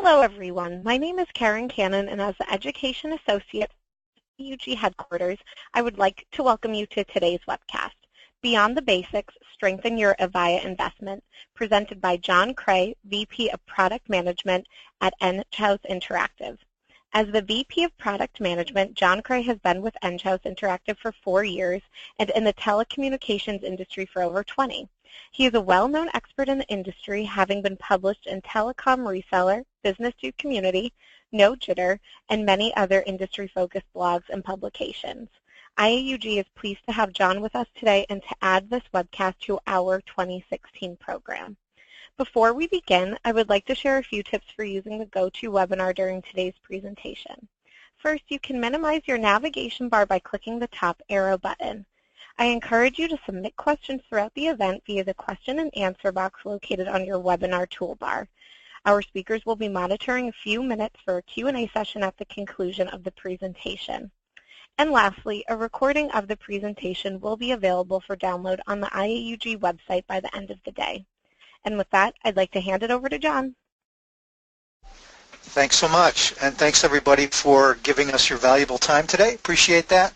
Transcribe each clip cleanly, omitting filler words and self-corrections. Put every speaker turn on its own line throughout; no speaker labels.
Hello, everyone. My name is Karen Cannon, and as the Education Associate at UG headquarters, I would like to welcome you to today's webcast, Beyond the Basics, Strengthen Your Avaya Investment, presented by John Cray, VP of Product Management at Enghouse Interactive. As the VP of Product Management, John Cray has been with Enghouse Interactive for 4 years and in the telecommunications industry for over 20. He is a well-known expert in the industry, having been published in Telecom Reseller, Business to Community, No Jitter, and many other industry-focused blogs and publications. IAUG is pleased to have John with us today and to add this webcast to our 2016 program. Before we begin, I would like to share a few tips for using the GoToWebinar during today's presentation. First, you can minimize your navigation bar by clicking the top arrow button. I encourage you to submit questions throughout the event via the question and answer box located on your webinar toolbar. Our speakers will be monitoring a few minutes for a Q&A session at the conclusion of the presentation. And lastly, a recording of the presentation will be available for download on the IAUG website by the end of the day. And with that, I'd like to hand it over to John.
Thanks so much, and thanks everybody for giving us your valuable time today. Appreciate that.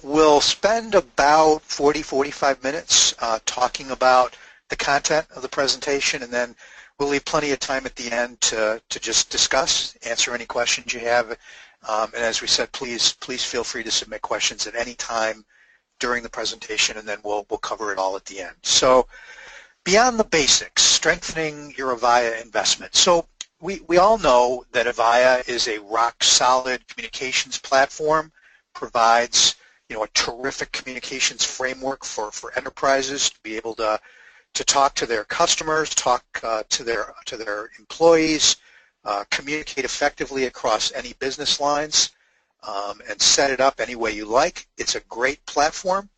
We'll spend about 45 minutes talking about the content of the presentation, and then we'll leave plenty of time at the end to just discuss, answer any questions you have. And as we said, please feel free to submit questions at any time during the presentation, and then we'll cover it all at the end. So, beyond the basics, strengthening your Avaya investment. So we all know that Avaya is a rock-solid communications platform, provides a terrific communications framework for enterprises to be able to talk to their customers, talk to their employees, communicate effectively across any business lines, and set it up any way you like. It's a great platform.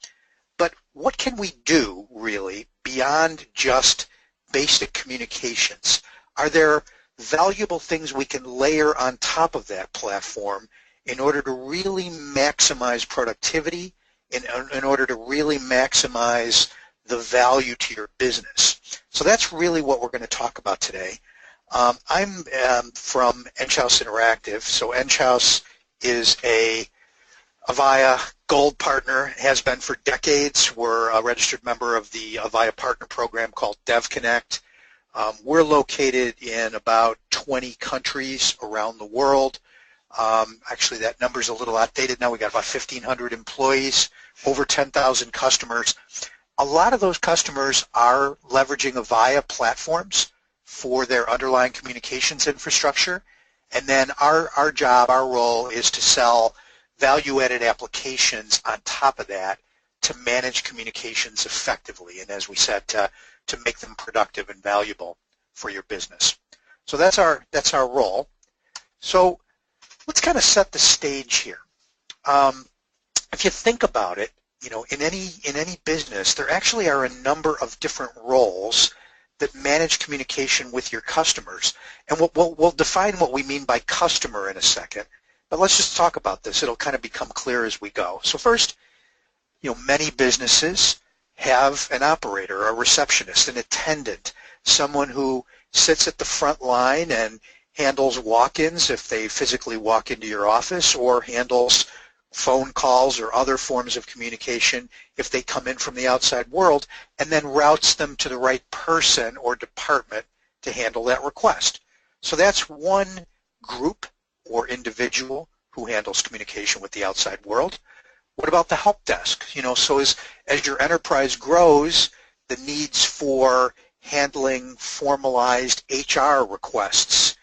But what can we do, really, beyond just basic communications? Are there valuable things we can layer on top of that platform in order to really maximize productivity, in order to really maximize the value to your business? So that's really what we're going to talk about today. I'm from Enghouse Interactive. So Enghouse is a Avaya Gold partner, has been for decades. We're a registered member of the Avaya partner program called DevConnect. We're located in about 20 countries around the world. Actually, that number's a little outdated now. We got about 1,500 employees, over 10,000 customers. A lot of those customers are leveraging Avaya platforms for their underlying communications infrastructure. And then our job, our role, is to sell value-added applications on top of that to manage communications effectively, and as we said, to make them productive and valuable for your business. So that's our role. So let's kind of set the stage here. If you think about it, in any business, there actually are a number of different roles that manage communication with your customers, and we'll define what we mean by customer in a second. But let's just talk about this. It'll kind of become clear as we go. So first, many businesses have an operator, a receptionist, an attendant, someone who sits at the front line and handles walk-ins if they physically walk into your office, or handles phone calls or other forms of communication if they come in from the outside world, and then routes them to the right person or department to handle that request. So that's one group or individual who handles communication with the outside world. What about the help desk? So as your enterprise grows, the needs for handling formalized HR requests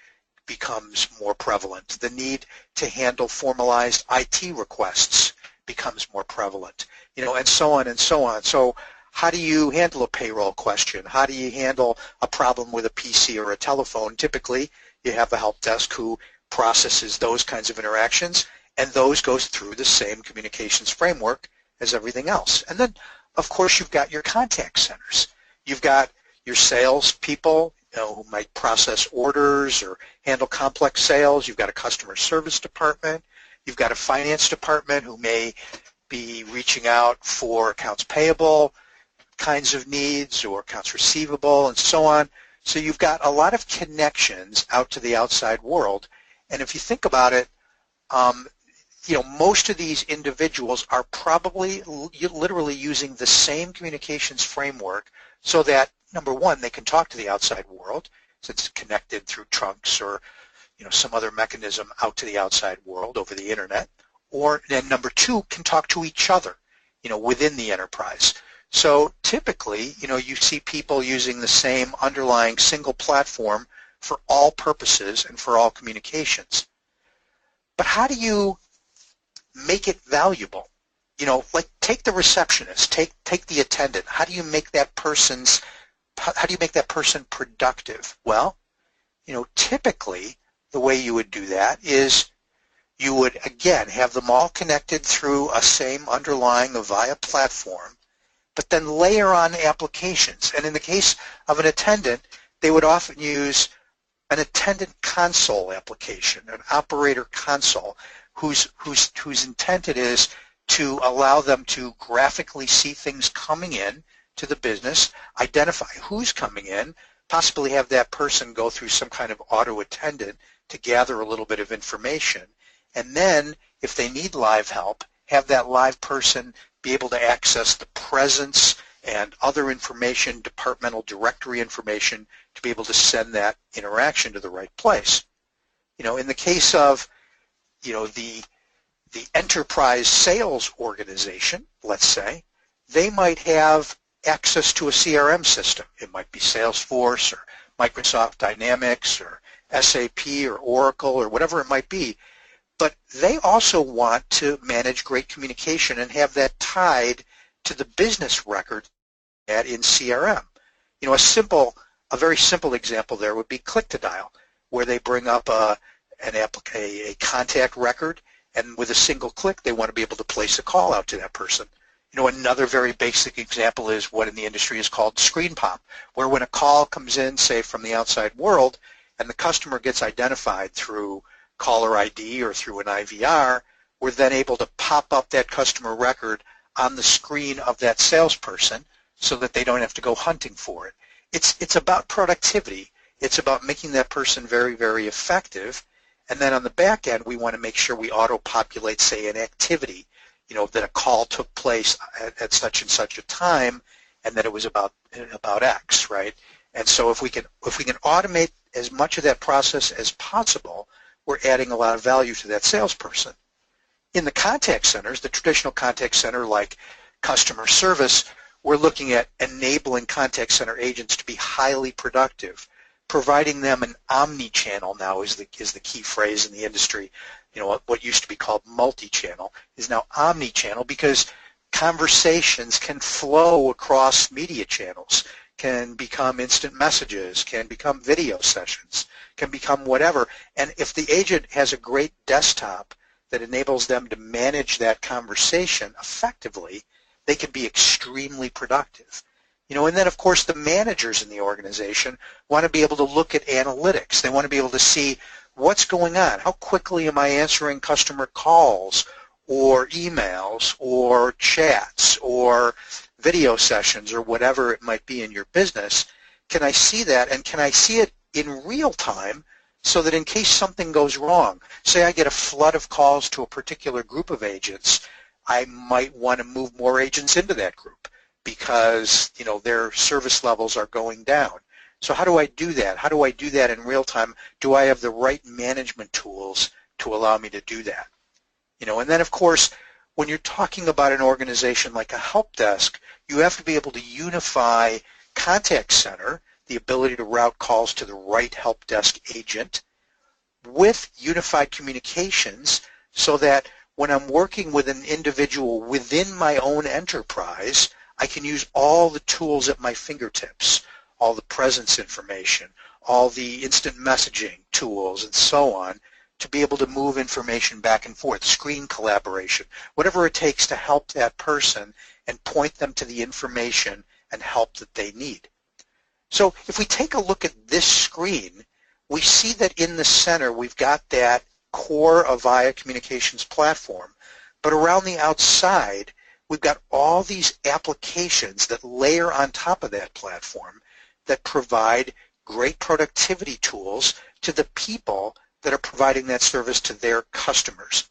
becomes more prevalent. The need to handle formalized IT requests becomes more prevalent, and so on and so on. So how do you handle a payroll question? How do you handle a problem with a PC or a telephone? Typically, you have a help desk who processes those kinds of interactions, and those goes through the same communications framework as everything else. And then, of course, you've got your contact centers. You've got your sales people, who might process orders or handle complex sales. You've got a customer service department. You've got a finance department who may be reaching out for accounts payable kinds of needs or accounts receivable and so on. So you've got a lot of connections out to the outside world. And if you think about it, most of these individuals are probably literally using the same communications framework so that, number one, they can talk to the outside world since it's connected through trunks or some other mechanism out to the outside world over the internet, or then number two, can talk to each other, within the enterprise. So typically, you see people using the same underlying single platform for all purposes and for all communications. But how do you make it valuable? Like take the receptionist, take the attendant. How do you make that person productive? Well, typically the way you would do that is you would, again, have them all connected through a same underlying Avaya platform, but then layer on applications. And in the case of an attendant, they would often use an attendant console application, an operator console, whose intent it is to allow them to graphically see things coming in to the business, identify who's coming in, possibly have that person go through some kind of auto attendant to gather a little bit of information. And then, if they need live help, have that live person be able to access the presence and other information, departmental directory information, to be able to send that interaction to the right place. In the case of, the enterprise sales organization, let's say, they might have access to a CRM system. It might be Salesforce or Microsoft Dynamics or SAP or Oracle or whatever it might be. But they also want to manage great communication and have that tied to the business record in CRM. A very simple example there would be Click to Dial, where they bring up a contact record, and with a single click they want to be able to place a call out to that person. Another very basic example is what in the industry is called screen pop, where when a call comes in, say from the outside world, and the customer gets identified through caller ID or through an IVR, we're then able to pop up that customer record on the screen of that salesperson so that they don't have to go hunting for it. It's about productivity. It's about making that person very, very effective. And then on the back end, we want to make sure we auto-populate, say, an activity, that a call took place at such and such a time, and that it was about X, right? And so if we can automate as much of that process as possible, we're adding a lot of value to that salesperson. In the contact centers, the traditional contact center like customer service, we're looking at enabling contact center agents to be highly productive, providing them an omni-channel now is the key phrase in the industry. What used to be called multi-channel is now omni-channel, because conversations can flow across media channels, can become instant messages, can become video sessions, can become whatever. And if the agent has a great desktop that enables them to manage that conversation effectively, they can be extremely productive. And then of course the managers in the organization want to be able to look at analytics. They want to be able to see what's going on. How quickly am I answering customer calls or emails or chats or video sessions or whatever it might be in your business? Can I see that, and can I see it in real time so that in case something goes wrong, say I get a flood of calls to a particular group of agents, I might want to move more agents into that group because their service levels are going down. So how do I do that? How do I do that in real time? Do I have the right management tools to allow me to do that? And then of course, when you're talking about an organization like a help desk, you have to be able to unify contact center, the ability to route calls to the right help desk agent, with unified communications, so that when I'm working with an individual within my own enterprise, I can use all the tools at my fingertips, all the presence information, all the instant messaging tools, and so on, to be able to move information back and forth, screen collaboration, whatever it takes to help that person and point them to the information and help that they need. So if we take a look at this screen, we see that in the center we've got that core Avaya communications platform, but around the outside we've got all these applications that layer on top of that platform that provide great productivity tools to the people that are providing that service to their customers.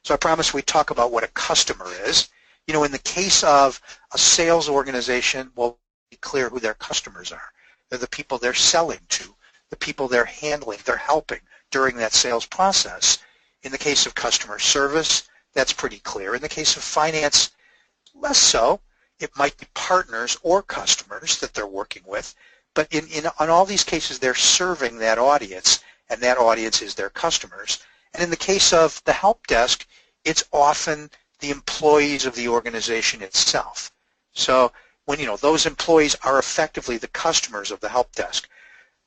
So I promise we talk about what a customer is. You know, in the case of a sales organization, well, be clear who their customers are. They're the people they're selling to, the people they're handling, they're helping during that sales process. In the case of customer service, that's pretty clear. In the case of finance, less so. It might be partners or customers that they're working with, but in all these cases, they're serving that audience, and that audience is their customers. And in the case of the help desk, it's often the employees of the organization itself. So when, those employees are effectively the customers of the help desk.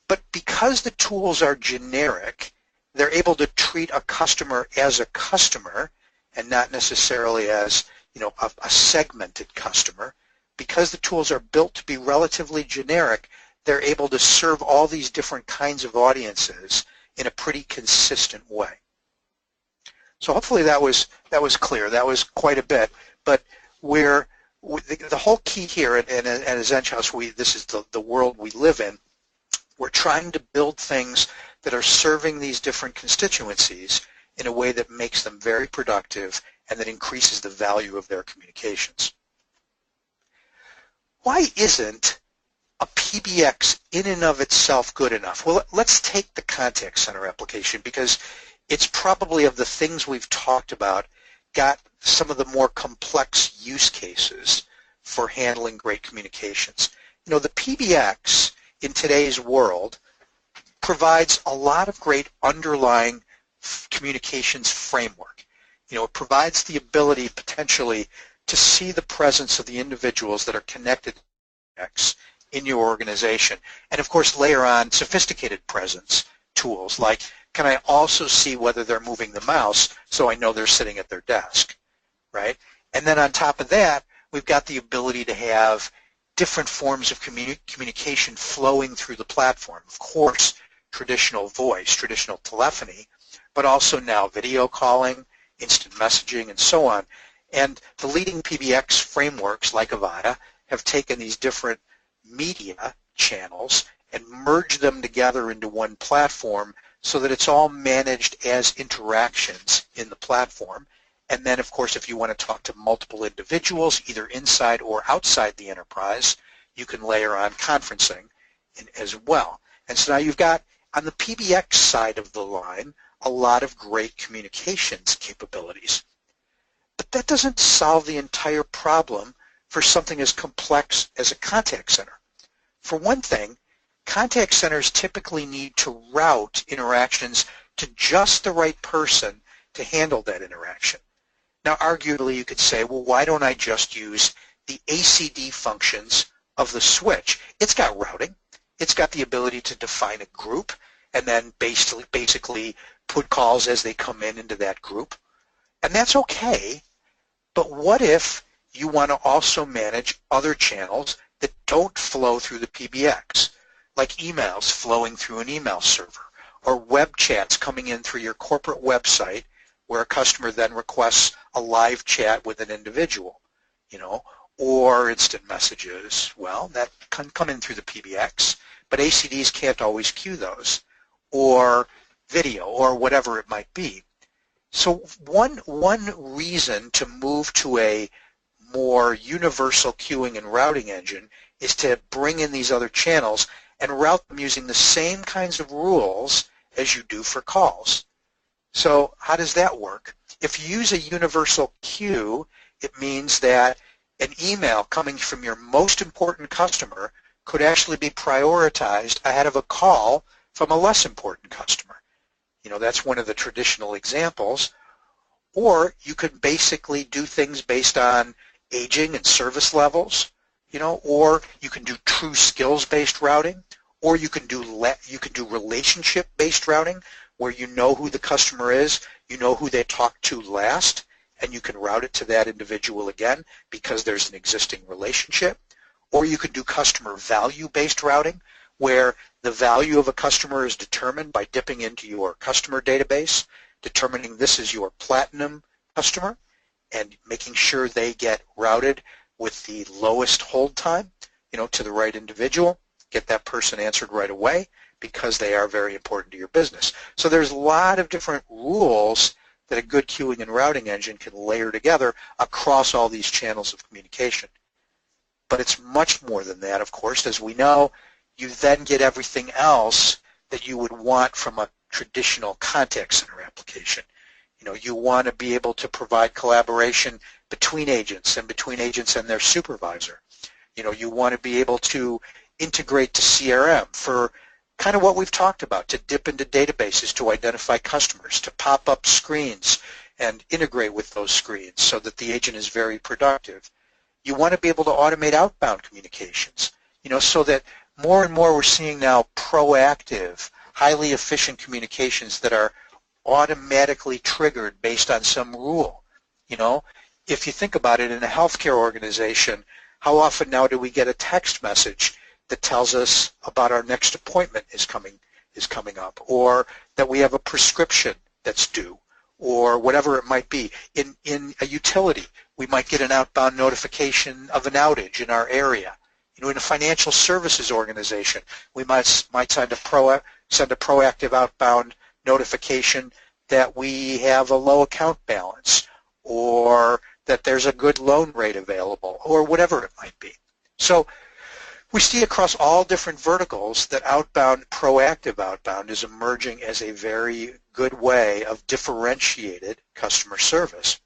But because the tools are generic, they're able to treat a customer as a customer and not necessarily as, a segmented customer. Because the tools are built to be relatively generic, they're able to serve all these different kinds of audiences in a pretty consistent way. So hopefully that was clear. That was quite a bit. But the whole key here, and as Enghouse, this is the world we live in. We're trying to build things that are serving these different constituencies in a way that makes them very productive and that increases the value of their communications. Why isn't a PBX in and of itself good enough? Well, let's take the contact center application, because it's probably, of the things we've talked about, got some of the more complex use cases for handling great communications. The PBX in today's world provides a lot of great underlying communications framework. It provides the ability potentially to see the presence of the individuals that are connected to PBX in your organization, and of course layer on sophisticated presence tools like, can I also see whether they're moving the mouse so I know they're sitting at their desk, right? And then on top of that, we've got the ability to have different forms of communication flowing through the platform. Of course, traditional voice, traditional telephony, but also now video calling, instant messaging, and so on. And the leading PBX frameworks like Avaya have taken these different media channels and merged them together into one platform so that it's all managed as interactions in the platform. And then, of course, if you want to talk to multiple individuals, either inside or outside the enterprise, you can layer on conferencing as well. And so now you've got, on the PBX side of the line, a lot of great communications capabilities. But that doesn't solve the entire problem for something as complex as a contact center. For one thing, contact centers typically need to route interactions to just the right person to handle that interaction. Now, arguably, you could say, well, why don't I just use the ACD functions of the switch? It's got routing. It's got the ability to define a group and then basically put calls as they come into that group. And that's okay, but what if you want to also manage other channels that don't flow through the PBX, like emails flowing through an email server, or web chats coming in through your corporate website where a customer then requests a live chat with an individual, or instant messages. Well, that can come in through the PBX, but ACDs can't always queue those, or video, or whatever it might be. So one reason to move to a more universal queuing and routing engine is to bring in these other channels and route them using the same kinds of rules as you do for calls. So how does that work? If you use a universal queue, it means that an email coming from your most important customer could actually be prioritized ahead of a call from a less important customer. That's one of the traditional examples. Or you could basically do things based on aging and service levels, or you can do true skills-based routing, or you can do relationship-based routing, where you know who the customer is, you know who they talked to last, and you can route it to that individual again because there's an existing relationship. Or you could do customer value-based routing, where the value of a customer is determined by dipping into your customer database, determining this is your platinum customer, and making sure they get routed with the lowest hold time, to the right individual. get that person answered right away because they are very important to your business. So there's a lot of different rules that a good queuing and routing engine can layer together across all these channels of communication. But it's much more than that, of course. As we know, you then get everything else that you would want from a traditional contact center application. You know, you want to be able to provide collaboration between agents and their supervisor. You know, you want to be able to integrate to CRM for kind of what we've talked about, to dip into databases to identify customers, to pop up screens and integrate with those screens so that the agent is very productive. You want to be able to automate outbound communications, you know, so that more and more we're seeing now proactive, highly efficient communications that are automatically triggered based on some rule. You know, if you think about it, in a healthcare organization, how often now do we get a text message that tells us about our next appointment is coming up, or that we have a prescription that's due, or whatever it might be. In a utility, we might get an outbound notification of an outage in our area. You know, in a financial services organization, we might send a proactive outbound notification that we have a low account balance, or that there's a good loan rate available, or whatever it might be. So we see across all different verticals that outbound, proactive outbound, is emerging as a very good way of differentiated customer service.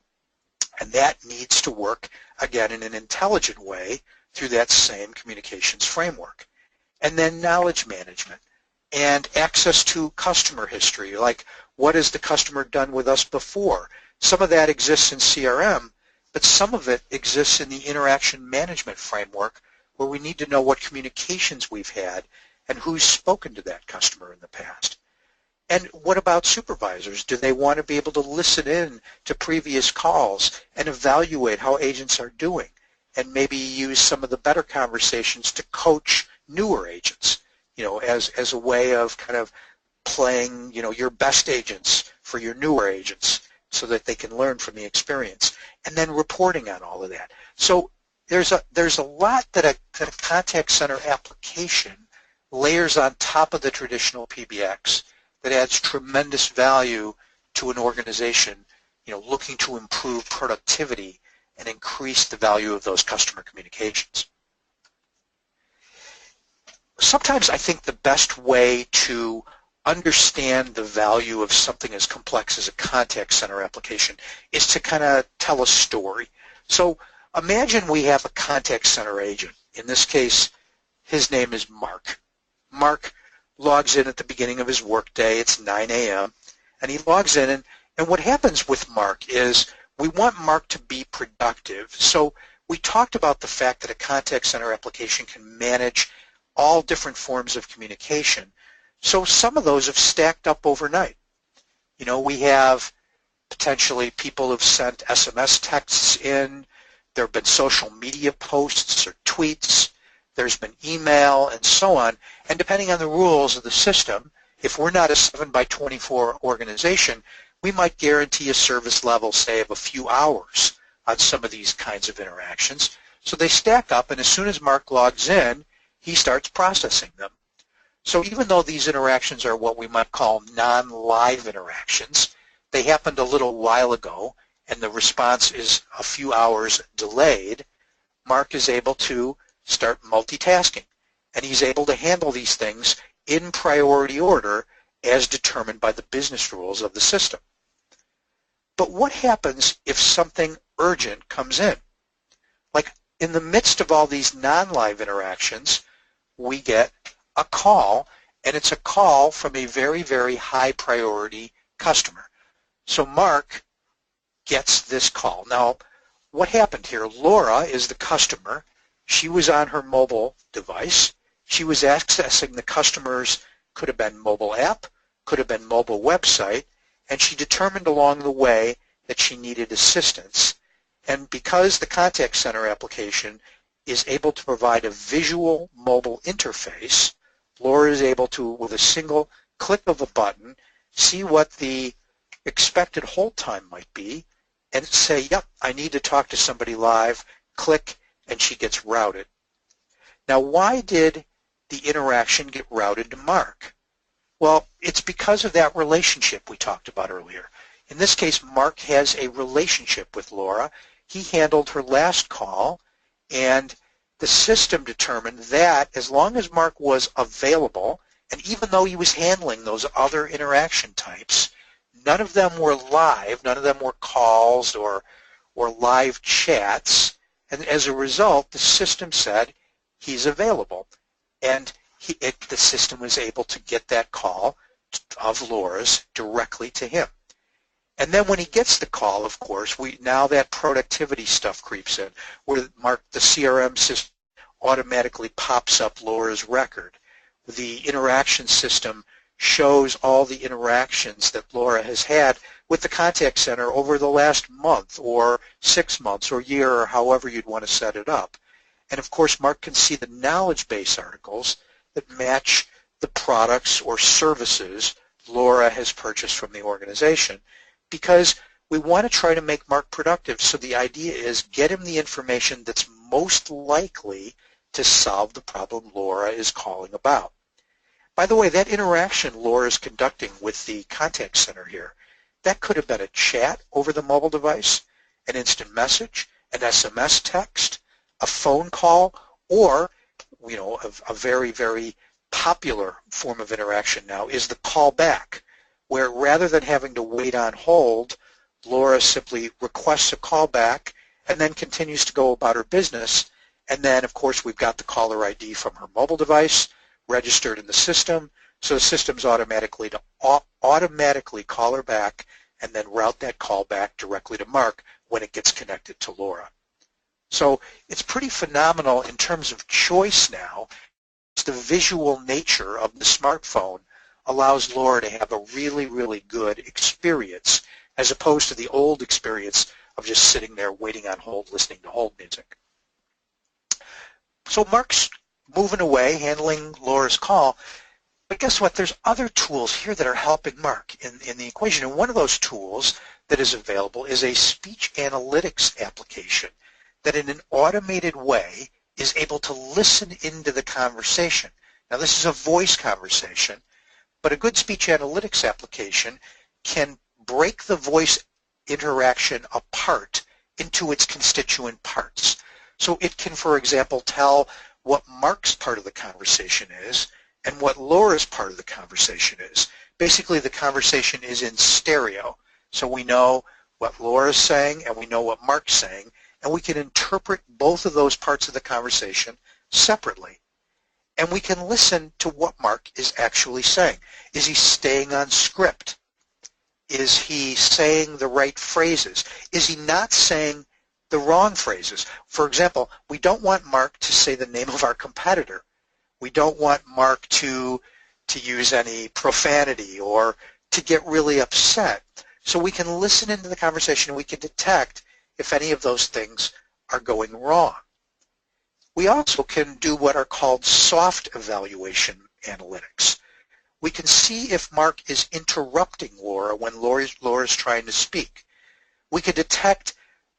And that needs to work, again, in an intelligent way through that same communications framework. And then knowledge management and access to customer history, like what has the customer done with us before? Some of that exists in CRM, but some of it exists in the interaction management framework, where we need to know what communications we've had and who's spoken to that customer in the past. And what about supervisors? Do they want to be able to listen in to previous calls and evaluate how agents are doing, and maybe use some of the better conversations to coach newer agents, you know, as a way of kind of playing, you know, your best agents for your newer agents so that they can learn from the experience, and then reporting on all of that. So there's a lot that a contact center application layers on top of the traditional PBX that adds tremendous value to an organization, you know, looking to improve productivity and increase the value of those customer communications. Sometimes I think the best way to understand the value of something as complex as a contact center application is to kind of tell a story. So imagine we have a contact center agent. In this case, his name is Mark. Mark logs in at the beginning of his workday. It's 9 a.m. and he logs in, and what happens with Mark is we want Mark to be productive. So we talked about the fact that a contact center application can manage all different forms of communication. So some of those have stacked up overnight. You know, we have potentially people who've sent SMS texts in. There have been social media posts or tweets. There's been email and so on. And depending on the rules of the system, if we're not a 7x24 organization, we might guarantee a service level, say, of a few hours on some of these kinds of interactions. So they stack up, and as soon as Mark logs in, he starts processing them. So even though these interactions are what we might call non-live interactions, they happened a little while ago, and the response is a few hours delayed, Mark is able to start multitasking, and he's able to handle these things in priority order as determined by the business rules of the system. But what happens if something urgent comes in? Like in the midst of all these non-live interactions, we get a call, and it's a call from a very, very high priority customer. So Mark gets this call. Now, what happened here? Laura is the customer. She was on her mobile device. She was accessing the customer's, could have been mobile app, could have been mobile website, and she determined along the way that she needed assistance. And because the contact center application is able to provide a visual mobile interface, Laura is able to, with a single click of a button, see what the expected hold time might be and say, yep, I need to talk to somebody live, click, and she gets routed. Now, why did the interaction get routed to Mark? Well, it's because of that relationship we talked about earlier. In this case, Mark has a relationship with Laura. He handled her last call, and the system determined that as long as Mark was available, and even though he was handling those other interaction types, none of them were live, none of them were calls or live chats, and as a result, the system said he's available. And the system was able to get that call of Laura's directly to him. And then when he gets the call, of course, now that productivity stuff creeps in, where the CRM system automatically pops up Laura's record. The interaction system shows all the interactions that Laura has had with the contact center over the last month or 6 months or year or however you'd want to set it up. And of course, Mark can see the knowledge base articles that match the products or services Laura has purchased from the organization, because we want to try to make Mark productive. So the idea is get him the information that's most likely to solve the problem Laura is calling about. By the way, that interaction Laura is conducting with the contact center here, that could have been a chat over the mobile device, an instant message, an SMS text, a phone call, or a very, very popular form of interaction now is the call back, where rather than having to wait on hold, Laura simply requests a call back and then continues to go about her business. And then, of course, we've got the caller ID from her mobile device registered in the system, so the system's automatically call her back and then route that call back directly to Mark when it gets connected to Laura. So it's pretty phenomenal in terms of choice now. The visual nature of the smartphone allows Laura to have a really, really good experience as opposed to the old experience of just sitting there waiting on hold, listening to hold music. So Mark's moving away, handling Laura's call, but guess what? There's other tools here that are helping Mark in the equation, and one of those tools that is available is a speech analytics application that in an automated way is able to listen into the conversation. Now this is a voice conversation, but a good speech analytics application can break the voice interaction apart into its constituent parts. So it can, for example, tell what Mark's part of the conversation is and what Laura's part of the conversation is. Basically, the conversation is in stereo, so we know what Laura's saying and we know what Mark's saying, and we can interpret both of those parts of the conversation separately. And we can listen to what Mark is actually saying. Is he staying on script? Is he saying the right phrases? Is he not saying the wrong phrases? For example, we don't want Mark to say the name of our competitor. We don't want Mark to use any profanity or to get really upset. So we can listen into the conversation and we can detect if any of those things are going wrong. We also can do what are called soft evaluation analytics. We can see if Mark is interrupting Laura when Laura's trying to speak. We can detect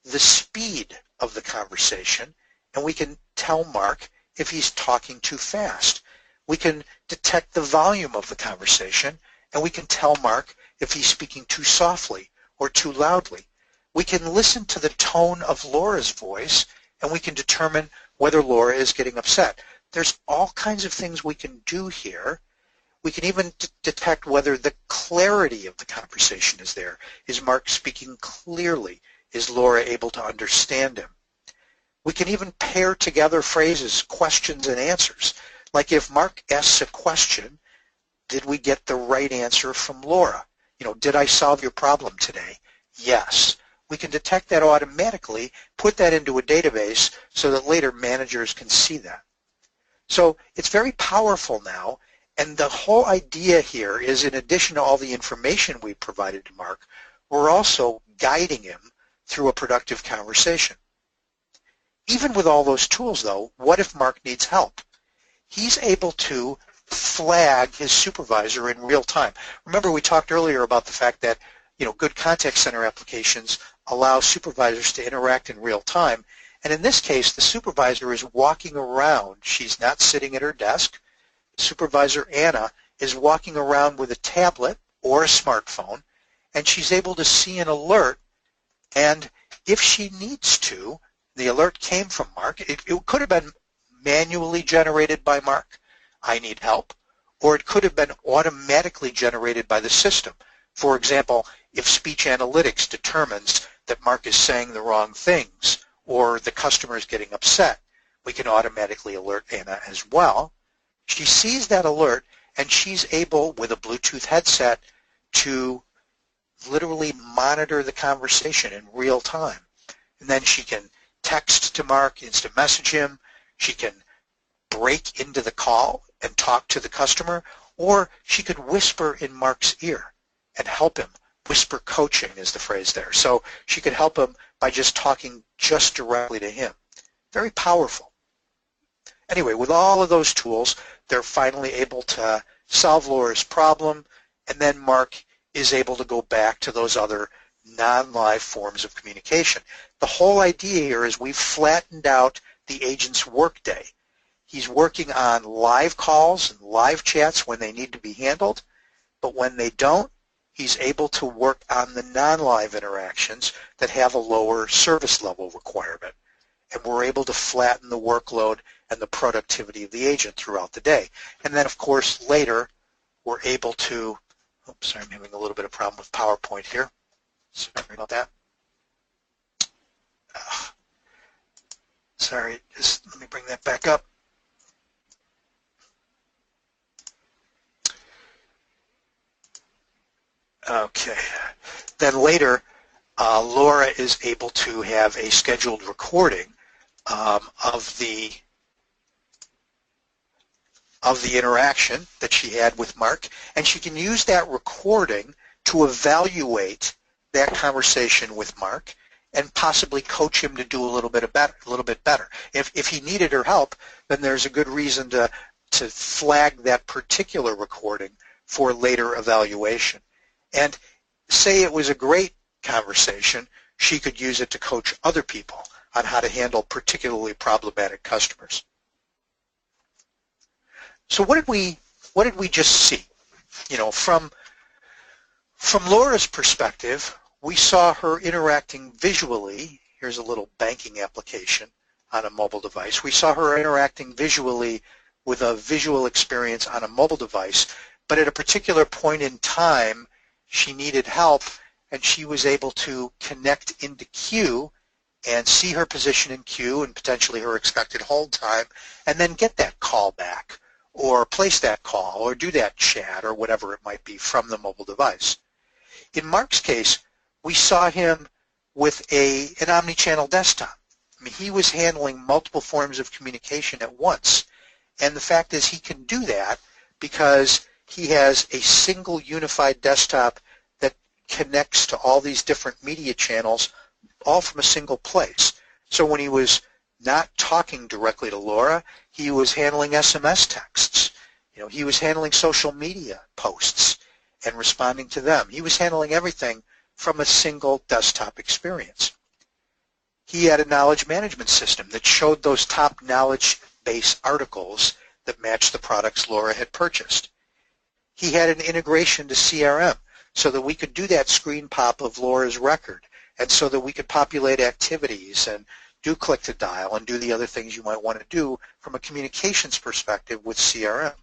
the speed of the conversation, and we can tell Mark if he's talking too fast. We can detect the volume of the conversation, and we can tell Mark if he's speaking too softly or too loudly. We can listen to the tone of Laura's voice, and we can determine whether Laura is getting upset. There's all kinds of things we can do here. We can even detect whether the clarity of the conversation is there. Is Mark speaking clearly? Is Laura able to understand him? We can even pair together phrases, questions and answers. Like if Mark asks a question, did we get the right answer from Laura? Did I solve your problem today? Yes. We can detect that automatically, put that into a database so that later managers can see that. So it's very powerful now, and the whole idea here is, in addition to all the information we provided to Mark, we're also guiding him through a productive conversation. Even with all those tools, though, what if Mark needs help? He's able to flag his supervisor in real time. Remember, we talked earlier about the fact that good contact center applications allow supervisors to interact in real time. And in this case, the supervisor is walking around. She's not sitting at her desk. Supervisor Anna is walking around with a tablet or a smartphone, and she's able to see an alert, and if she needs to, the alert came from Mark. It could have been manually generated by Mark, I need help, or it could have been automatically generated by the system. For example, if speech analytics determines that Mark is saying the wrong things or the customer is getting upset, we can automatically alert Anna as well. She sees that alert, and she's able, with a Bluetooth headset, to literally monitor the conversation in real time. And then she can text to Mark, instant message him. She can break into the call and talk to the customer, or she could whisper in Mark's ear and help him. Whisper coaching is the phrase there. So she could help him by just talking just directly to him. Very powerful. Anyway, with all of those tools, they're finally able to solve Laura's problem, and then Mark is able to go back to those other non-live forms of communication. The whole idea here is we've flattened out the agent's workday. He's working on live calls and live chats when they need to be handled, but when they don't, he's able to work on the non-live interactions that have a lower service level requirement. And we're able to flatten the workload and the productivity of the agent throughout the day. And then, of course, later, we're able to, oops, sorry, I'm having a little bit of problem with PowerPoint here. Sorry about that. Sorry, just let me bring that back up. Okay. Then later, Laura is able to have a scheduled recording of the interaction that she had with Mark, and she can use that recording to evaluate that conversation with Mark and possibly coach him to do a little bit better. If he needed her help, then there's a good reason to flag that particular recording for later evaluation. And say it was a great conversation, she could use it to coach other people on how to handle particularly problematic customers. So what did we just see? You know, from Laura's perspective, we saw her interacting visually. Here's a little banking application on a mobile device. We saw her interacting visually with a visual experience on a mobile device, but at a particular point in time, she needed help, and she was able to connect into queue and see her position in queue and potentially her expected hold time, and then get that call back or place that call or do that chat or whatever it might be from the mobile device. In Mark's case, we saw him with an omni-channel desktop. I mean, he was handling multiple forms of communication at once, and the fact is he can do that because he has a single unified desktop that connects to all these different media channels, all from a single place. So when he was not talking directly to Laura, he was handling SMS texts. You know, he was handling social media posts and responding to them. He was handling everything from a single desktop experience. He had a knowledge management system that showed those top knowledge base articles that matched the products Laura had purchased. He had an integration to CRM so that we could do that screen pop of Laura's record, and so that we could populate activities and do click to dial and do the other things you might want to do from a communications perspective with CRM.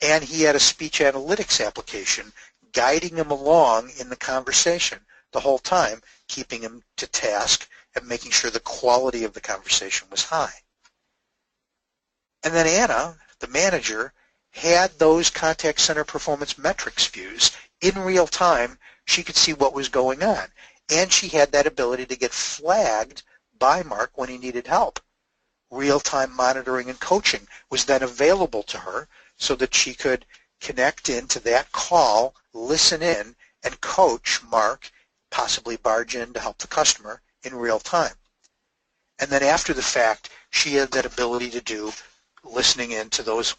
And he had a speech analytics application guiding him along in the conversation the whole time, keeping him to task and making sure the quality of the conversation was high. And then Anna, the manager, had those contact center performance metrics views in real time. She could see what was going on, and she had that ability to get flagged by Mark when he needed help. Real-time monitoring and coaching was then available to her so that she could connect into that call, listen in, and coach Mark, possibly barge in to help the customer in real time. And then after the fact, she had that ability to do listening into those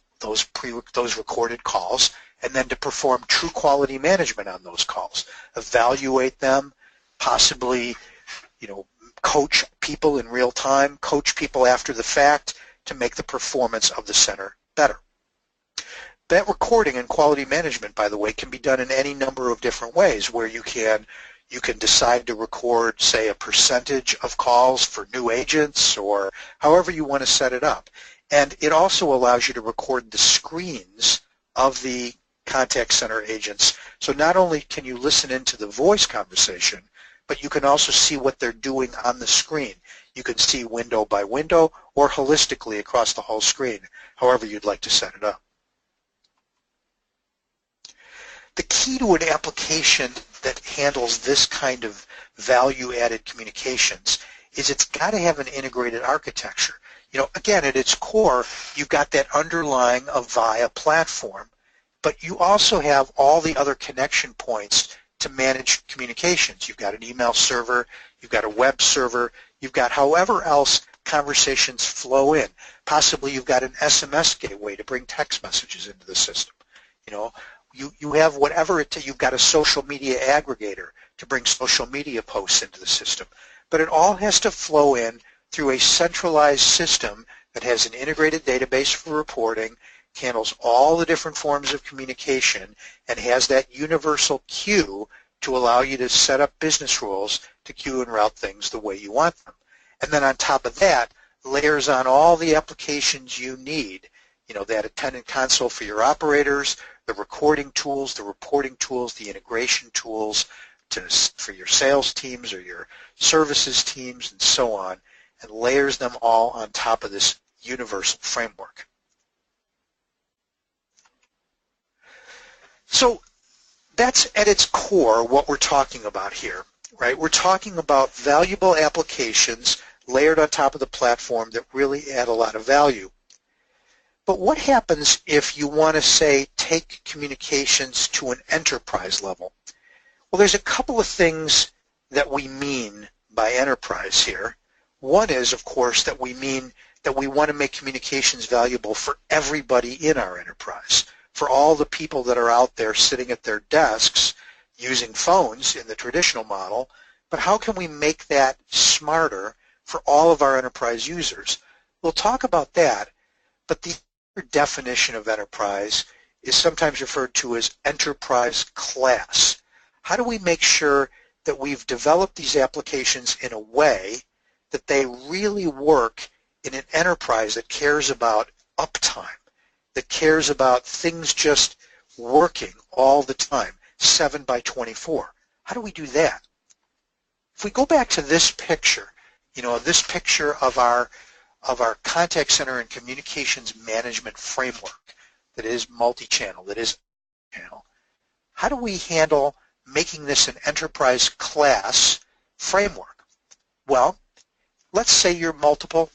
recorded calls, and then to perform true quality management on those calls, evaluate them, possibly, you know, coach people in real time, coach people after the fact to make the performance of the center better. That recording and quality management, by the way, can be done in any number of different ways where you can decide to record, say, a percentage of calls for new agents or however you want to set it up. And it also allows you to record the screens of the contact center agents. So not only can you listen into the voice conversation, but you can also see what they're doing on the screen. You can see window by window or holistically across the whole screen, however you'd like to set it up. The key to an application that handles this kind of value-added communications is it's got to have an integrated architecture. You know, again, at its core, you've got that underlying Avaya platform, but you also have all the other connection points to manage communications. You've got an email server, you've got a web server, you've got however else conversations flow in. Possibly you've got an SMS gateway to bring text messages into the system. You know, you have whatever you've got a social media aggregator to bring social media posts into the system. But it all has to flow in through a centralized system that has an integrated database for reporting, handles all the different forms of communication, and has that universal queue to allow you to set up business rules to queue and route things the way you want them. And then on top of that, layers on all the applications you need, you know, that attendant console for your operators, the recording tools, the reporting tools, the integration tools for your sales teams or your services teams and so on, and layers them all on top of this universal framework. So that's at its core what we're talking about here, right? We're talking about valuable applications layered on top of the platform that really add a lot of value. But what happens if you want to, say, take communications to an enterprise level? Well, there's a couple of things that we mean by enterprise here. One is, of course, that we mean that we want to make communications valuable for everybody in our enterprise, for all the people that are out there sitting at their desks using phones in the traditional model. But how can we make that smarter for all of our enterprise users? We'll talk about that, but the definition of enterprise is sometimes referred to as enterprise class. How do we make sure that we've developed these applications in a way that they really work in an enterprise that cares about uptime, that cares about things just working all the time, 7/24? How do we do that? If we go back to this picture, you know, this picture of our contact center and communications management framework that is multi-channel, that is channel, how do we handle making this an enterprise class framework? Well, let's say you're multiple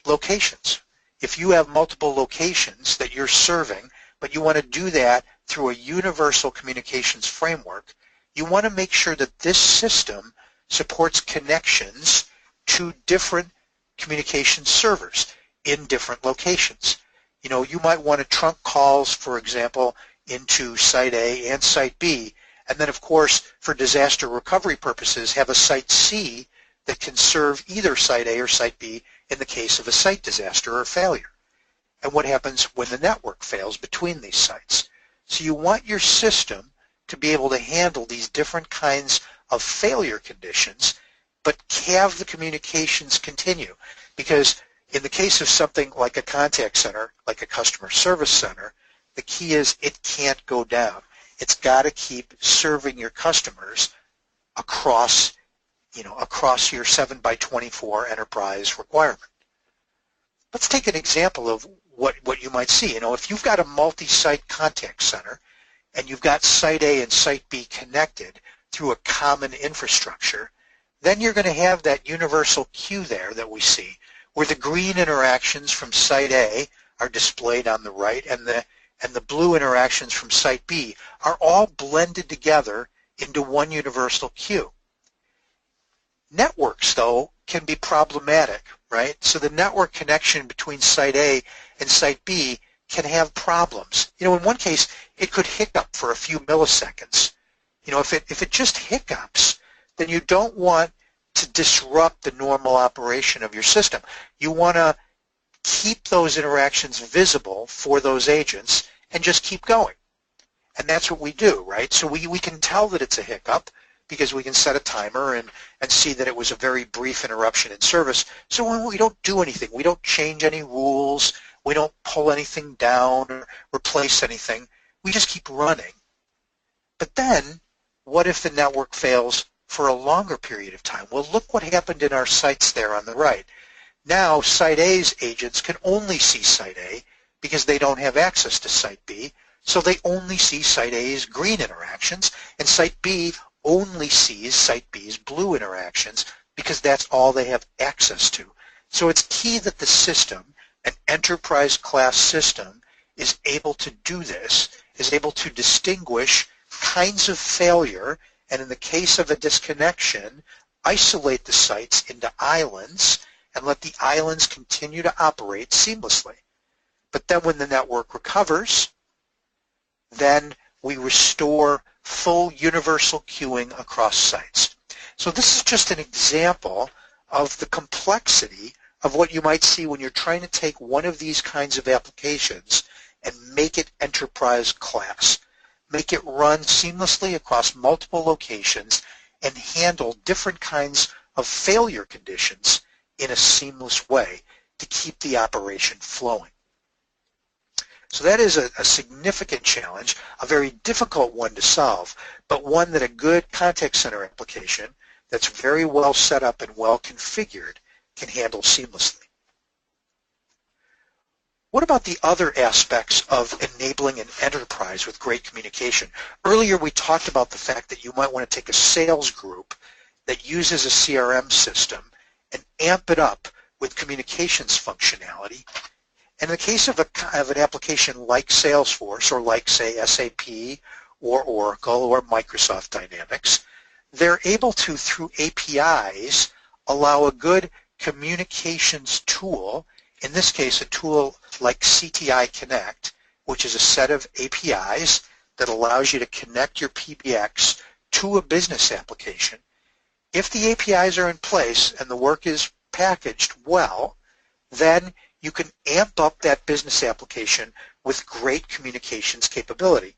locations. If you have multiple locations that you're serving, but you want to do that through a universal communications framework, you want to make sure that this system supports connections to different communication servers in different locations. You know, you might want to trunk calls, for example, into Site A and Site B, and then, of course, for disaster recovery purposes, have a Site C that can serve either Site A or Site B in the case of a site disaster or failure. And what happens when the network fails between these sites? So you want your system to be able to handle these different kinds of failure conditions, but have the communications continue. Because in the case of something like a contact center, like a customer service center, the key is it can't go down. It's got to keep serving your customers across, you know, across your 7/24 enterprise requirement. Let's take an example of what you might see. You know, if you've got a multi-site contact center and you've got Site A and Site B connected through a common infrastructure, then you're going to have that universal queue there that we see, where the green interactions from Site A are displayed on the right, and the blue interactions from Site B are all blended together into one universal queue. Networks, though, can be problematic, right? So the network connection between Site A and Site B can have problems. You know, in one case, it could hiccup for a few milliseconds. You know, if it just hiccups, then you don't want to disrupt the normal operation of your system. You want to keep those interactions visible for those agents and just keep going. And that's what we do, right? So we can tell that it's a hiccup because we can set a timer and see that it was a very brief interruption in service. So when we don't do anything, we don't change any rules, we don't pull anything down or replace anything, we just keep running. But then, what if the network fails for a longer period of time? Well, look what happened in our sites there on the right. Now, Site A's agents can only see Site A because they don't have access to Site B, so they only see Site A's green interactions, and Site B only sees Site B's blue interactions because that's all they have access to. So it's key that the system, an enterprise class system, is able to do this, is able to distinguish kinds of failure, and in the case of a disconnection, isolate the sites into islands and let the islands continue to operate seamlessly. But then when the network recovers, then we restore full universal queuing across sites. So this is just an example of the complexity of what you might see when you're trying to take one of these kinds of applications and make it enterprise class. Make it run seamlessly across multiple locations and handle different kinds of failure conditions in a seamless way to keep the operation flowing. So that is a significant challenge, a very difficult one to solve, but one that a good contact center application that's very well set up and well configured can handle seamlessly. What about the other aspects of enabling an enterprise with great communication? Earlier we talked about the fact that you might want to take a sales group that uses a CRM system and amp it up with communications functionality. In the case of an application like Salesforce or like, say, SAP or Oracle or Microsoft Dynamics, they're able to, through APIs, allow a good communications tool, in this case a tool like CTI Connect, which is a set of APIs that allows you to connect your PBX to a business application. If the APIs are in place and the work is packaged well, then you can amp up that business application with great communications capability.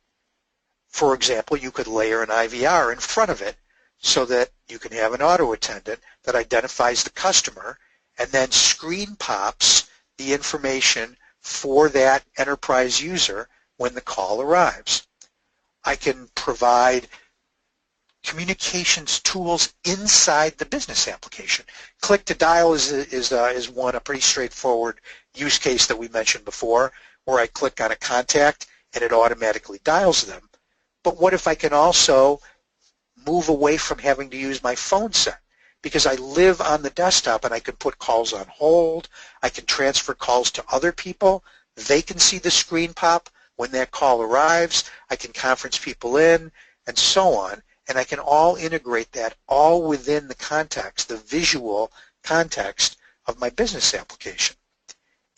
For example, you could layer an IVR in front of it so that you can have an auto attendant that identifies the customer and then screen pops the information for that enterprise user when the call arrives. I can provide communications tools inside the business application. Click to dial is one, a pretty straightforward use case that we mentioned before, where I click on a contact and it automatically dials them. But what if I can also move away from having to use my phone set? Because I live on the desktop and I can put calls on hold, I can transfer calls to other people, they can see the screen pop when that call arrives, I can conference people in, and so on. And I can all integrate that all within the context, the visual context of my business application.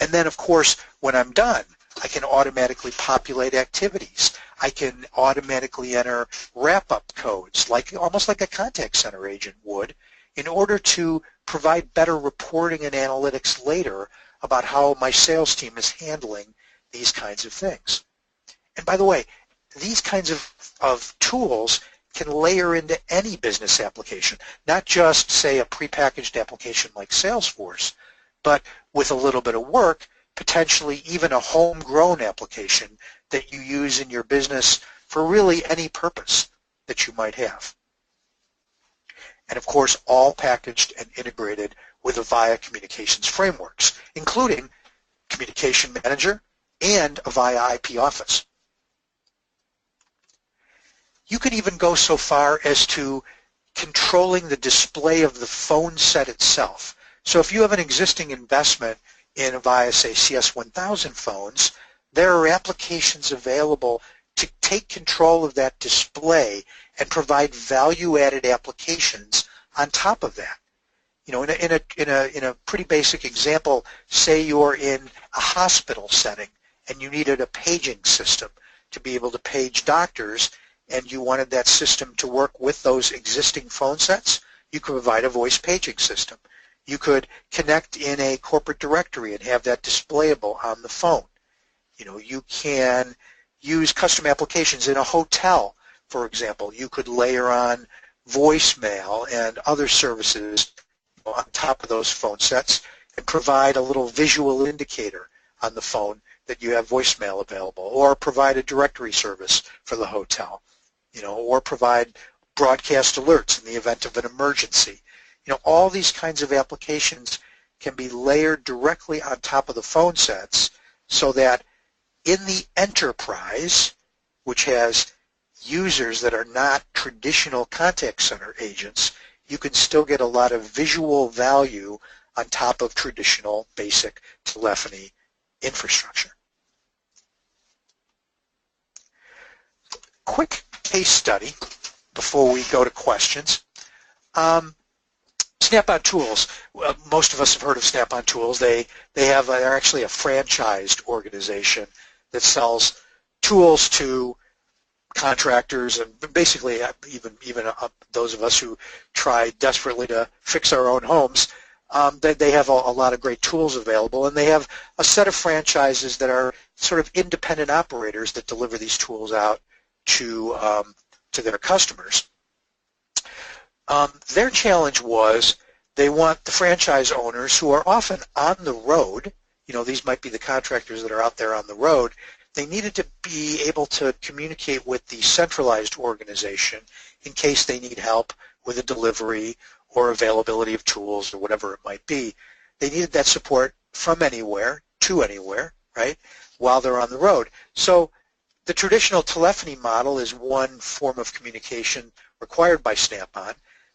And then, of course, when I'm done, I can automatically populate activities. I can automatically enter wrap-up codes, almost like a contact center agent would, in order to provide better reporting and analytics later about how my sales team is handling these kinds of things. And by the way, these kinds of tools can layer into any business application, not just, say, a prepackaged application like Salesforce, but with a little bit of work, potentially even a homegrown application that you use in your business for really any purpose that you might have. And of course, all packaged and integrated with Avaya communications frameworks, including Communication Manager and Avaya IP Office. You can even go so far as to controlling the display of the phone set itself. So if you have an existing investment in Avaya, say, CS1000 phones, there are applications available to take control of that display and provide value-added applications on top of that. You know, in a pretty basic example, say you're in a hospital setting and you needed a paging system to be able to page doctors, and you wanted that system to work with those existing phone sets, you could provide a voice paging system. You could connect in a corporate directory and have that displayable on the phone. You know, you can use custom applications in a hotel, for example. You could layer on voicemail and other services on top of those phone sets and provide a little visual indicator on the phone that you have voicemail available, or provide a directory service for the hotel, or provide broadcast alerts in the event of an emergency. All these kinds of applications can be layered directly on top of the phone sets so that in the enterprise, which has users that are not traditional contact center agents, you can still get a lot of visual value on top of traditional basic telephony infrastructure. Quick case study before we go to questions. Snap-on Tools. Most of us have heard of Snap-on Tools. They're actually a franchised organization that sells tools to contractors and basically even those of us who try desperately to fix our own homes. They have a lot of great tools available, and they have a set of franchises that are sort of independent operators that deliver these tools out to their customers. Their challenge was they want the franchise owners who are often on the road, these might be the contractors that are out there on the road, they needed to be able to communicate with the centralized organization in case they need help with a delivery or availability of tools or whatever it might be. They needed that support from anywhere to anywhere, right, while they're on the road. So the traditional telephony model is one form of communication required by Snap-on,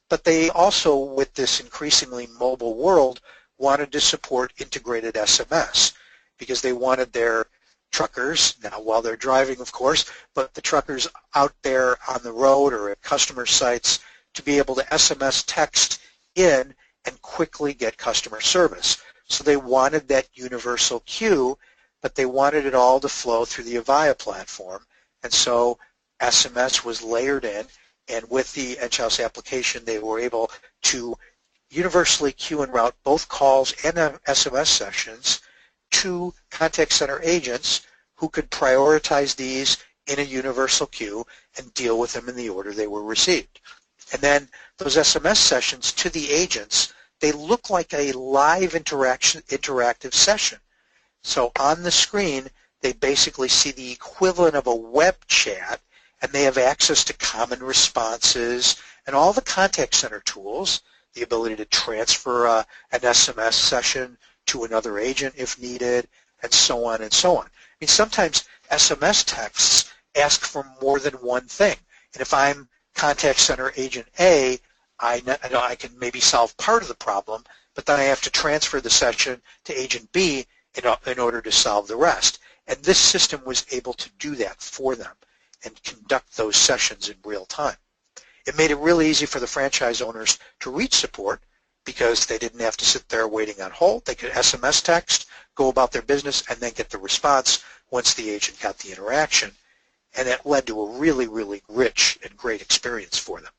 but they also, with this increasingly mobile world, wanted to support integrated SMS because they wanted their truckers, now while they're driving of course, but the truckers out there on the road or at customer sites to be able to SMS text in and quickly get customer service. So they wanted that universal queue, but they wanted it all to flow through the Avaya platform. And so SMS was layered in, and with the Enghouse application they were able to universally queue and route both calls and SMS sessions to contact center agents who could prioritize these in a universal queue and deal with them in the order they were received. And then those SMS sessions to the agents, they look like a live interactive session. So on the screen, they basically see the equivalent of a web chat, and they have access to common responses and all the contact center tools, the ability to transfer an SMS session to another agent if needed, and so on and so on. I mean, sometimes SMS texts ask for more than one thing. And if I'm contact center agent A, I know I can maybe solve part of the problem, but then I have to transfer the session to agent B in order to solve the rest. And this system was able to do that for them and conduct those sessions in real time. It made it really easy for the franchise owners to reach support because they didn't have to sit there waiting on hold. They could SMS text, go about their business, and then get the response once the agent got the interaction. And that led to a really, really rich and great experience for them.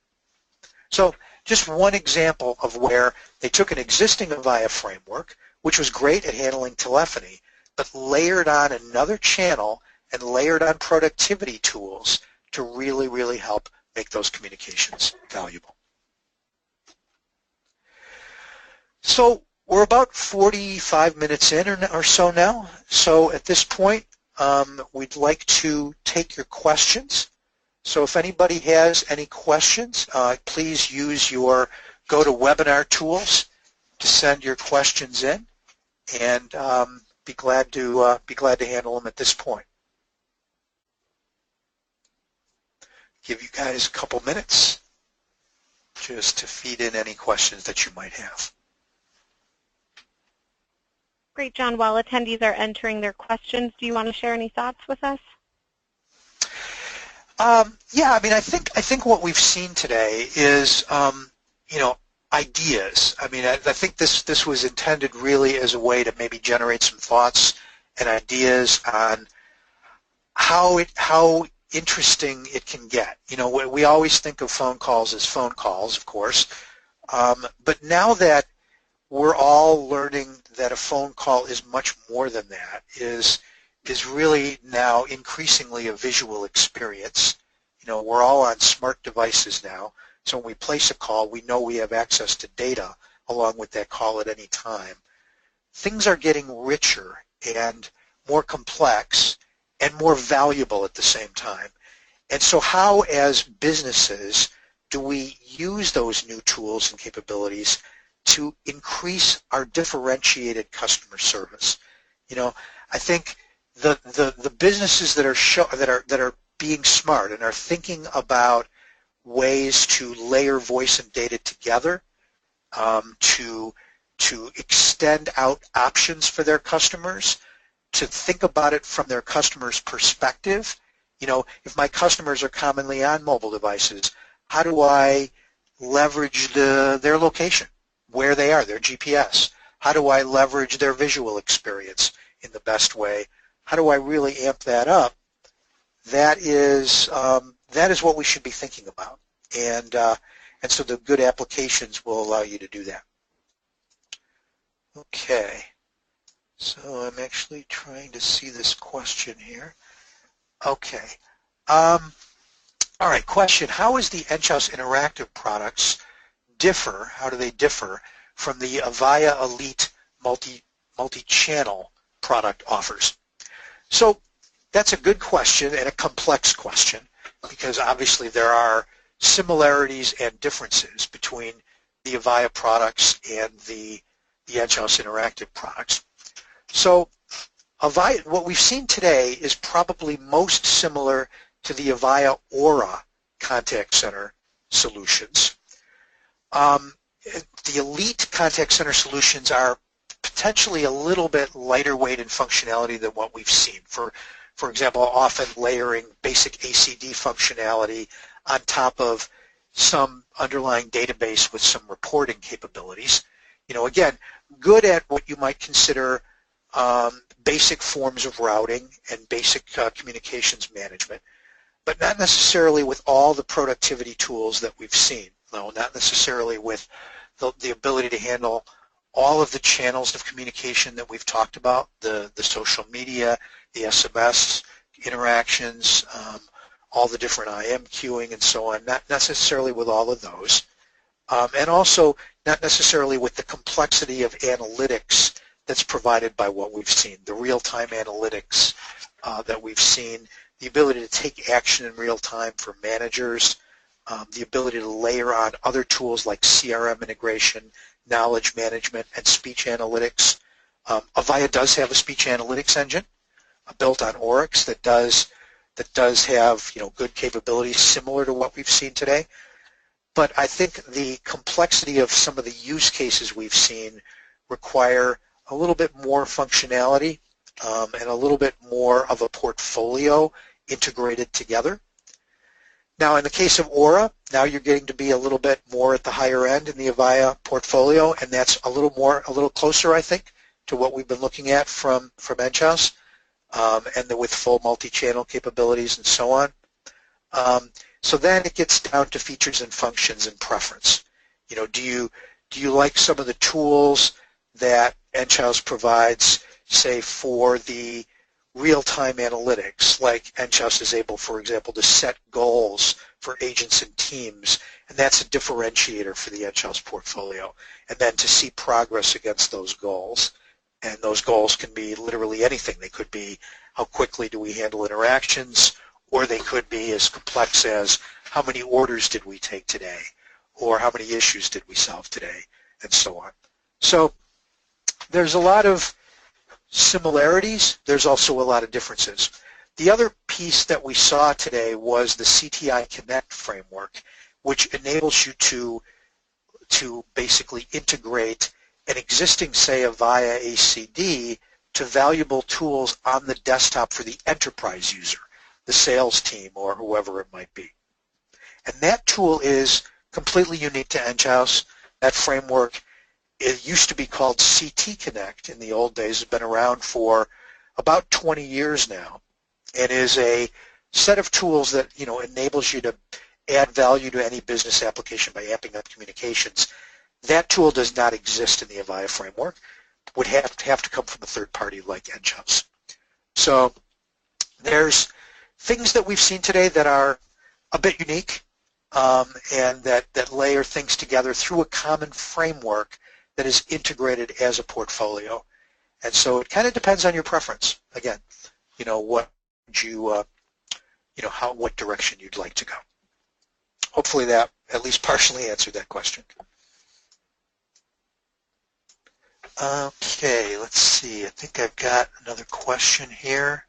So just one example of where they took an existing Avaya framework, which was great at handling telephony, but layered on another channel and layered on productivity tools to really, really help make those communications valuable. So we're about 45 minutes in or so now. So at this point, we'd like to take your questions. So if anybody has any questions, please use your GoToWebinar tools to send your questions in, and be glad to handle them at this point. Give you guys a couple minutes just to feed in any questions that you might have.
Great, John. While attendees are entering their questions, do you want to share any thoughts with us?
Yeah, I mean, I think what we've seen today is, ideas. I mean, I think this was intended really as a way to maybe generate some thoughts and ideas on how interesting it can get. You know, we always think of phone calls as phone calls, of course, but now that we're all learning that a phone call is much more than that, is is really now increasingly a visual experience. You know, we're all on smart devices now, so when we place a call, we know we have access to data along with that call at any time. Things are getting richer and more complex and more valuable at the same time. And so how, as businesses, do we use those new tools and capabilities to increase our differentiated customer service? You know, I think the businesses that are being smart and are thinking about ways to layer voice and data together, to extend out options for their customers, to think about it from their customers' perspective. You know, if my customers are commonly on mobile devices, how do I leverage their location, where they are, their GPS? How do I leverage their visual experience in the best way? How do I really amp that up? That is what we should be thinking about, and so the good applications will allow you to do that. Okay, so I'm actually trying to see this question here. Okay. All right, question. How is the Enghouse Interactive products differ? How do they differ from the Avaya Elite multi-channel product offers? So that's a good question and a complex question, because obviously there are similarities and differences between the Avaya products and the Enghouse Interactive products. So Avaya, what we've seen today is probably most similar to the Avaya Aura contact center solutions. The Elite contact center solutions are potentially a little bit lighter weight in functionality than what we've seen. For example, often layering basic ACD functionality on top of some underlying database with some reporting capabilities. You know, again, good at what you might consider basic forms of routing and basic communications management, but not necessarily with all the productivity tools that we've seen. No, not necessarily with the ability to handle all of the channels of communication that we've talked about, the social media, the SMS interactions, all the different IM queuing and so on, not necessarily with all of those. And also not necessarily with the complexity of analytics that's provided by what we've seen, the real-time analytics that we've seen, the ability to take action in real time for managers, the ability to layer on other tools like CRM integration, knowledge management, and speech analytics. Avaya does have a speech analytics engine built on Oryx that does have, you know, good capabilities similar to what we've seen today. But I think the complexity of some of the use cases we've seen require a little bit more functionality and a little bit more of a portfolio integrated together. Now, in the case of Aura, now you're getting to be a little bit more at the higher end in the Avaya portfolio, and that's a little closer, I think, to what we've been looking at from Enghouse, and with full multi-channel capabilities and so on. So then it gets down to features and functions and preference. You know, do you like some of the tools that Enghouse provides, say, for the real-time analytics, like Enghouse is able, for example, to set goals for agents and teams, and that's a differentiator for the Enghouse portfolio, and then to see progress against those goals. And those goals can be literally anything. They could be how quickly do we handle interactions, or they could be as complex as how many orders did we take today, or how many issues did we solve today, and so on. So there's a lot of similarities. There's also a lot of differences. The other piece that we saw today was the CTI Connect framework, which enables you to basically integrate an existing, say, Avaya ACD to valuable tools on the desktop for the enterprise user, the sales team, or whoever it might be. And that tool is completely unique to Enghouse. That framework, it used to be called CT Connect in the old days, has been around for about 20 years now, and is a set of tools that, you know, enables you to add value to any business application by amping up communications. That tool does not exist in the Avaya framework. Would have to come from a third party like Enghouse. So there's things that we've seen today that are a bit unique and that layer things together through a common framework that is integrated as a portfolio. And so it kind of depends on your preference. Again, what what direction you'd like to go. Hopefully that at least partially answered that question. Okay, let's see. I think I've got another question here.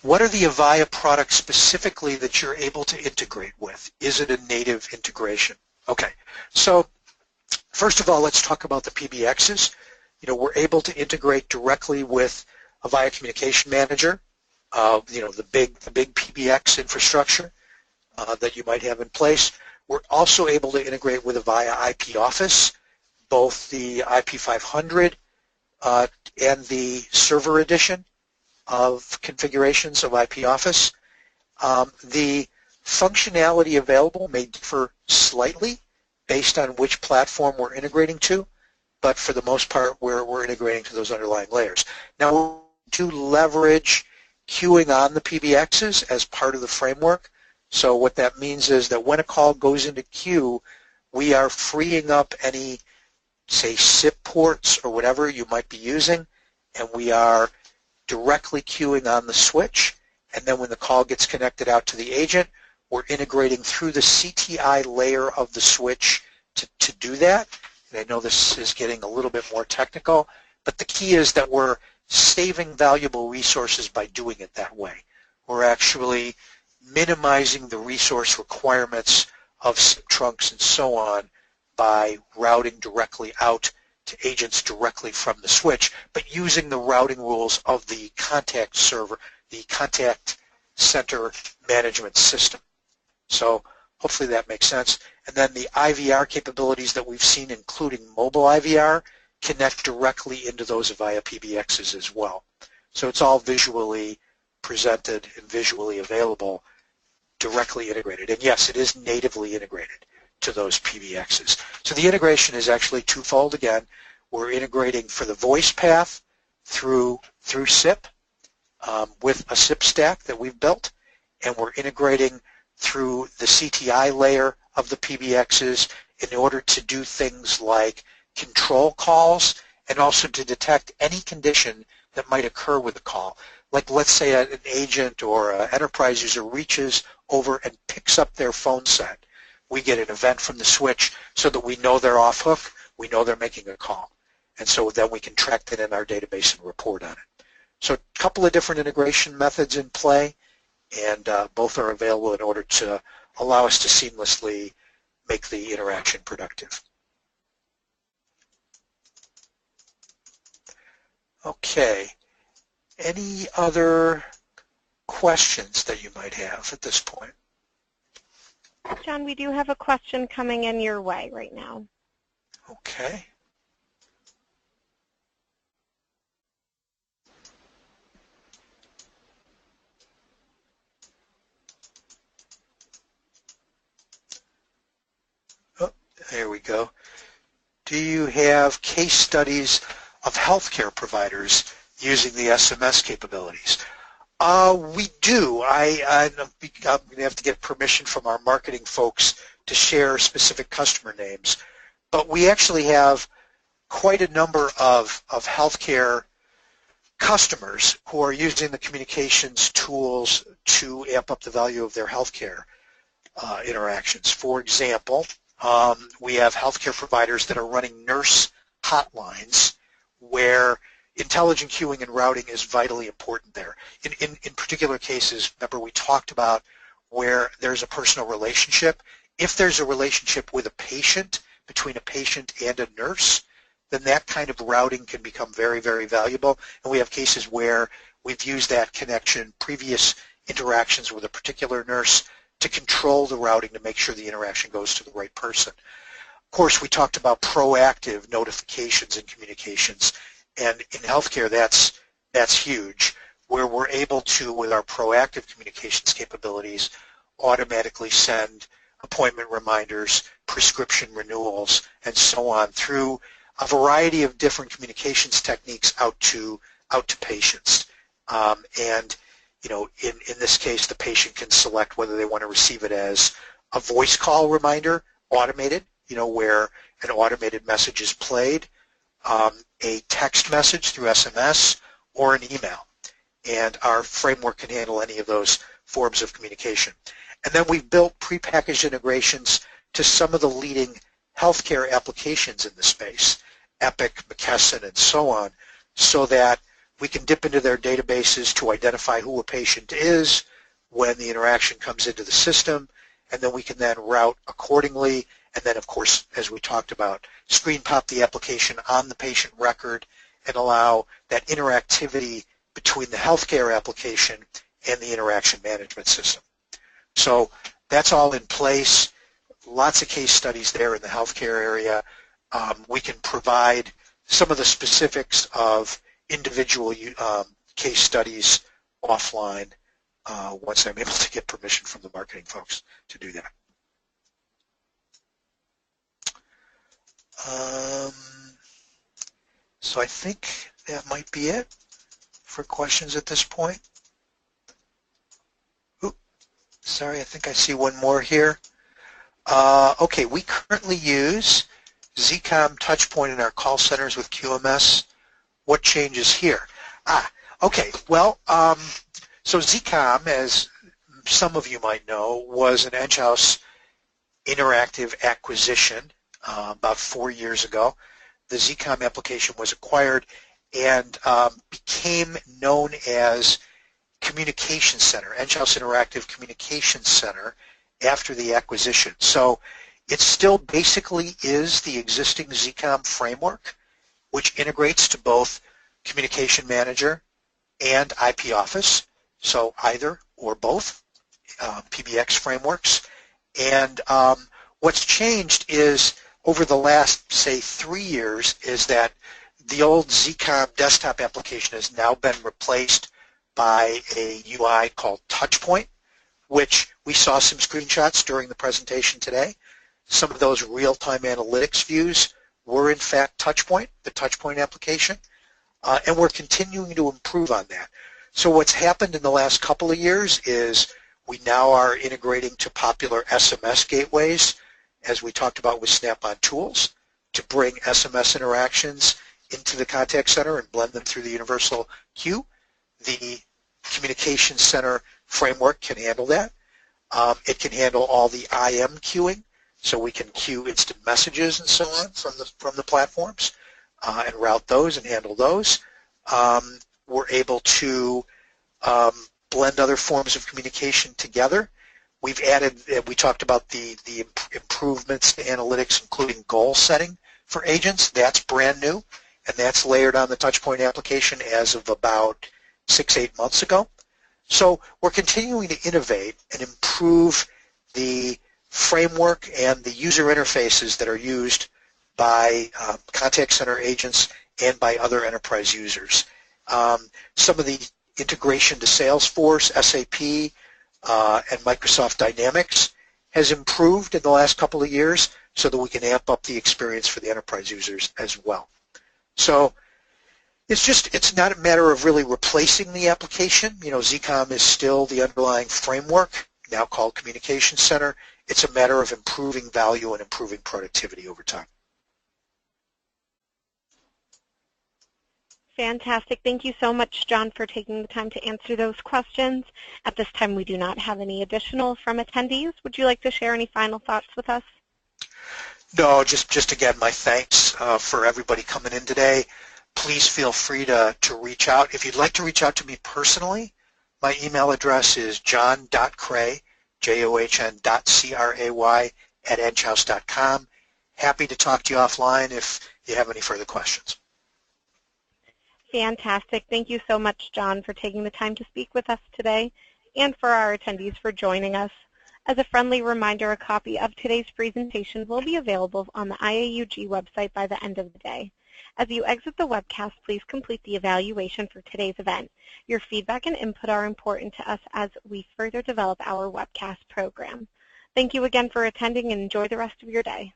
What are the Avaya products specifically that you're able to integrate with? Is it a native integration? Okay, so first of all, let's talk about the PBXs. We're able to integrate directly with Avaya Communication Manager, the big PBX infrastructure that you might have in place. We're also able to integrate with Avaya IP Office, both the IP500 and the server edition of configurations of IP Office. The functionality available may differ slightly based on which platform we're integrating to, but for the most part, we're integrating to those underlying layers. Now, we do leverage queuing on the PBXs as part of the framework. So what that means is that when a call goes into queue, we are freeing up any, say, SIP ports or whatever you might be using, and we are directly queuing on the switch. And then when the call gets connected out to the agent, we're integrating through the CTI layer of the switch to do that. And I know this is getting a little bit more technical, but the key is that we're saving valuable resources by doing it that way. We're actually minimizing the resource requirements of SIP trunks and so on by routing directly out to agents directly from the switch, but using the routing rules of the contact server, the contact center management system. So hopefully that makes sense. And then the IVR capabilities that we've seen, including mobile IVR, connect directly into those Avaya PBXs as well. So it's all visually presented and visually available, directly integrated. And yes, it is natively integrated to those PBXs. So the integration is actually twofold again. We're integrating for the voice path through SIP with a SIP stack that we've built, and we're integrating through the CTI layer of the PBXs in order to do things like control calls and also to detect any condition that might occur with a call. Like let's say an agent or an enterprise user reaches over and picks up their phone set. We get an event from the switch so that we know they're off hook, we know they're making a call. And so then we can track that in our database and report on it. So a couple of different integration methods in play, and both are available in order to allow us to seamlessly make the interaction productive. Okay, any other questions that you might have at this point?
John, we do have a question coming in your way right now.
Okay. Oh, there we go. Do you have case studies of healthcare providers using the SMS capabilities? We do. I'm going to have to get permission from our marketing folks to share specific customer names. But we actually have quite a number of healthcare customers who are using the communications tools to amp up the value of their healthcare interactions. For example, we have healthcare providers that are running nurse hotlines where intelligent queuing and routing is vitally important there. In particular cases, remember we talked about where there's a personal relationship. If there's a relationship with a patient, between a patient and a nurse, then that kind of routing can become very, very valuable. And we have cases where we've used that connection, previous interactions with a particular nurse, to control the routing to make sure the interaction goes to the right person. Of course, we talked about proactive notifications and communications. And in healthcare, that's huge, where we're able to, with our proactive communications capabilities, automatically send appointment reminders, prescription renewals, and so on through a variety of different communications techniques out to patients. And in this case, the patient can select whether they want to receive it as a voice call reminder, automated, where an automated message is played, a text message through SMS, or an email. And our framework can handle any of those forms of communication. And then we've built prepackaged integrations to some of the leading healthcare applications in the space, Epic, McKesson, and so on, so that we can dip into their databases to identify who a patient is when the interaction comes into the system, and then we can then route accordingly, and then, of course, as we talked about, screen pop the application on the patient record and allow that interactivity between the healthcare application and the interaction management system. So that's all in place. Lots of case studies there in the healthcare area. We can provide some of the specifics of individual case studies offline once I'm able to get permission from the marketing folks to do that. So I think that might be it for questions at this point. Ooh, sorry, I think I see one more here. Okay, we currently use ZCOM Touchpoint in our call centers with QMS. What changes here? Okay, well, so ZCOM, as some of you might know, was an Enghouse Interactive acquisition about 4 years ago. The ZCOM application was acquired and became known as Communication Center, Enghouse Interactive Communication Center, after the acquisition. So it still basically is the existing ZCOM framework, which integrates to both Communication Manager and IP Office, so either or both PBX frameworks. And what's changed is over the last, say, 3 years is that the old ZCOM desktop application has now been replaced by a UI called Touchpoint, which we saw some screenshots during the presentation today. Some of those real-time analytics views were in fact Touchpoint, the Touchpoint application, and we're continuing to improve on that. So what's happened in the last couple of years is we now are integrating to popular SMS gateways, as we talked about with Snap-on Tools, to bring SMS interactions into the contact center and blend them through the universal queue. The Communication Center framework can handle that. It can handle all the IM queuing, so we can queue instant messages and so on from the platforms and route those and handle those. We're able to blend other forms of communication together. We've added, we talked about the improvements to analytics, including goal setting for agents. That's brand new, and that's layered on the Touchpoint application as of about 6-8 months ago. So we're continuing to innovate and improve the framework and the user interfaces that are used by contact center agents and by other enterprise users. Some of the integration to Salesforce, SAP, and Microsoft Dynamics has improved in the last couple of years so that we can amp up the experience for the enterprise users as well. So it's not a matter of really replacing the application. ZCOM is still the underlying framework, now called Communication Center. It's a matter of improving value and improving productivity over time.
Fantastic. Thank you so much, John, for taking the time to answer those questions. At this time, we do not have any additional from attendees. Would you like to share any final thoughts with us?
No, just again, my thanks for everybody coming in today. Please feel free to reach out. If you'd like to reach out to me personally, my email address is john.cray, john.cray @enghouse.com. Happy to talk to you offline if you have any further questions.
Fantastic. Thank you so much, John, for taking the time to speak with us today and for our attendees for joining us. As a friendly reminder, a copy of today's presentation will be available on the IAUG website by the end of the day. As you exit the webcast, please complete the evaluation for today's event. Your feedback and input are important to us as we further develop our webcast program. Thank you again for attending and enjoy the rest of your day.